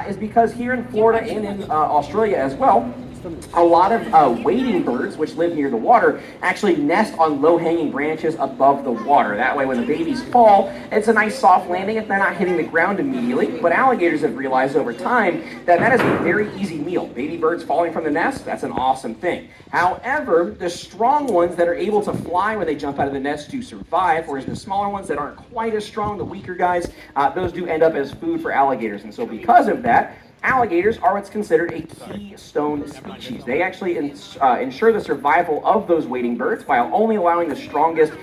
is because here in Florida and in Australia as well, a lot of wading birds, which live near the water, actually nest on low-hanging branches above the water. That way, when the babies fall, it's a nice soft landing if they're not hitting the ground immediately. But alligators have realized over time that that is a very easy meal. Baby birds falling from the nest, that's an awesome thing. However, the strong ones that are able to fly when they jump out of the nest do survive, whereas the smaller ones that aren't quite as strong, the weaker guys, those do end up as food for alligators. And so because of that, alligators are what's considered a keystone species. They actually ensure the survival of those wading birds while only allowing the strongest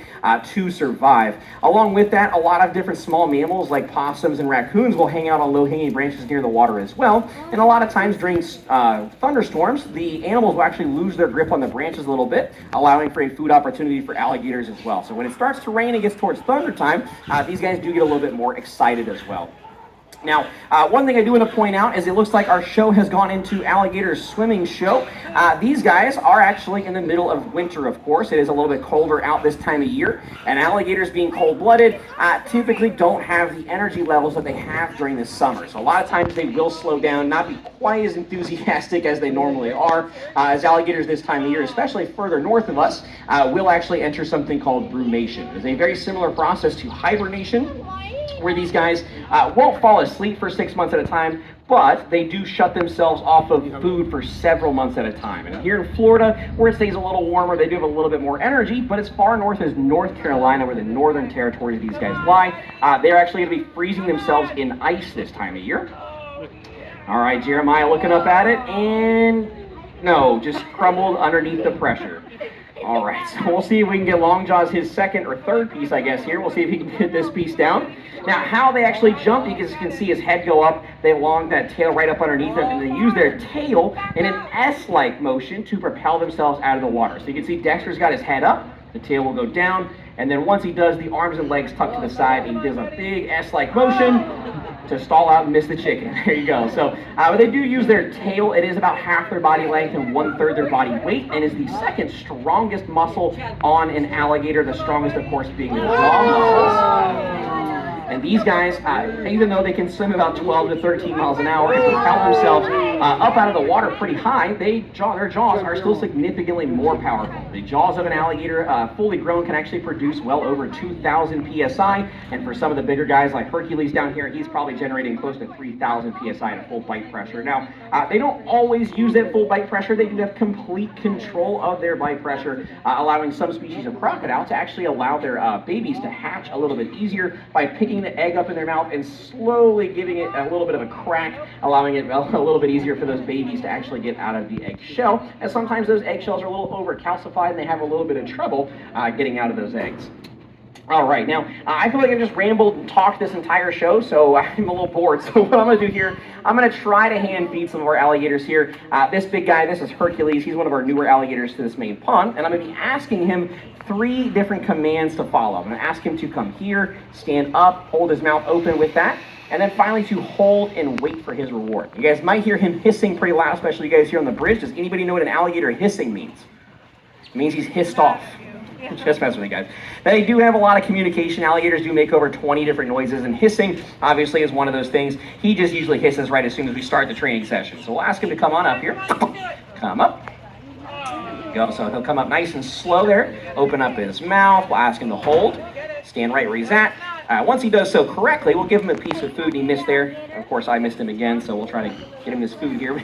to survive. Along with that, a lot of different small mammals like possums and raccoons will hang out on low-hanging branches near the water as well. And a lot of times during thunderstorms, the animals will actually lose their grip on the branches a little bit, allowing for a food opportunity for alligators as well. So when it starts to rain and gets towards thunder time, these guys do get a little bit more excited as well. Now, one thing I do want to point out is it looks like our show has gone into alligator's swimming show. These guys are actually in the middle of winter, of course. It is a little bit colder out this time of year, and alligators, being cold-blooded, typically don't have the energy levels that they have during the summer. So a lot of times they will slow down, not be quite as enthusiastic as they normally are, as alligators this time of year, especially further north of us, will actually enter something called brumation. It's a very similar process to hibernation, where these guys won't fall asleep for 6 months at a time, but they do shut themselves off of food for several months at a time. And here in Florida, where it stays a little warmer, they do have a little bit more energy, but as far north as North Carolina, where the northern territories these guys lie, they're actually going to be freezing themselves in ice this time of year. All right, Jeremiah looking up at it, and no, just crumbled underneath the pressure. All right, so we'll see if we can get Longjaws his second or third piece, I guess, here. We'll see if he can get this piece down. Now, how they actually jump, you can see his head go up. They long that tail right up underneath them, and they use their tail in an S-like motion to propel themselves out of the water. So you can see Dexter's got his head up, the tail will go down, and then once he does, the arms and legs tuck to the side, and he does a big S-like motion to stall out and miss the chicken. There you go. So they do use their tail. It is about half their body length and 1/3 their body weight, and is the second strongest muscle on an alligator. The strongest, of course, being the jaw muscles. And these guys, even though they can swim about 12 to 13 miles an hour and propel themselves up out of the water pretty high, their jaws are still significantly more powerful. The jaws of an alligator, fully grown, can actually produce well over 2,000 psi, and for some of the bigger guys like Hercules down here, he's probably generating close to 3,000 psi at full bite pressure. Now, they don't always use that full bite pressure. They do have complete control of their bite pressure, allowing some species of crocodile to actually allow their babies to hatch a little bit easier by picking the egg up in their mouth and slowly giving it a little bit of a crack, allowing it a little bit easier for those babies to actually get out of the egg shell, as sometimes those eggshells are a little over calcified and they have a little bit of trouble getting out of those eggs. All right, now, I feel like I've just rambled and talked this entire show, so I'm a little bored. So what I'm going to do here, I'm going to try to hand feed some of our alligators here. This big guy, this is Hercules. He's one of our newer alligators to this main pond, and I'm going to be asking him 3 different commands to follow. I'm going to ask him to come here, stand up, hold his mouth open with that, and then finally to hold and wait for his reward. You guys might hear him hissing pretty loud, especially you guys here on the bridge. Does anybody know what an alligator hissing means? It means he's hissed off. Just mess with me, guys. They do have a lot of communication. Alligators do make over 20 different noises, and hissing obviously is one of those things. He just usually hisses right as soon as we start the training session. So we'll ask him to come on up here. Come up. There you go. So he'll come up nice and slow there. Open up his mouth. We'll ask him to hold. Stand right where he's at. Once he does so correctly, we'll give him a piece of food he missed there. Of course, I missed him again, so we'll try to get him his food here.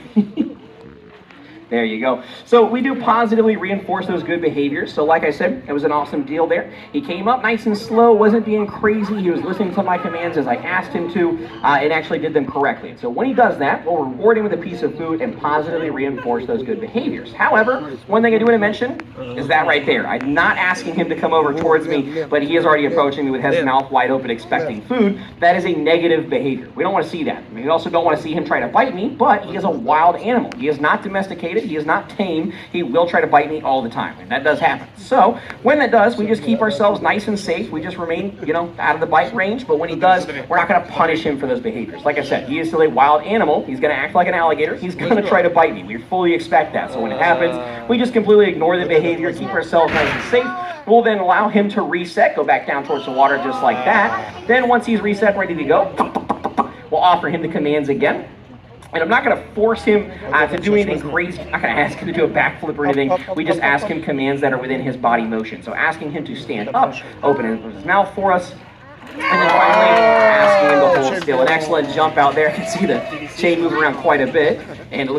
There you go. So we do positively reinforce those good behaviors. So like I said, it was an awesome deal there. He came up nice and slow, wasn't being crazy. He was listening to my commands as I asked him to, and actually did them correctly. So when he does that, we'll reward him with a piece of food and positively reinforce those good behaviors. However, one thing I do want to mention is that right there. I'm not asking him to come over towards me, but he is already approaching me with his mouth wide open expecting food. That is a negative behavior. We don't want to see that. We also don't want to see him try to bite me, but he is a wild animal. He is not domesticated. He is not tame. He will try to bite me all the time, and that does happen. So when that does, we just keep ourselves nice and safe. We just remain, out of the bite range, but when he does, we're not going to punish him for those behaviors. Like I said, he is still a wild animal. He's going to act like an alligator. He's going to try to bite me. We fully expect that. So when it happens, we just completely ignore the behavior, keep ourselves nice and safe. We'll then allow him to reset, go back down towards the water just like that. Then once he's reset, ready to go, we'll offer him the commands again. And I'm not going to force him to do anything crazy. I'm not going to ask him to do a backflip or anything. We just ask him commands that are within his body motion. So asking him to stand up, open his mouth for us, and then finally asking him to hold still. An excellent jump out there. You can see the chain move around quite a bit. And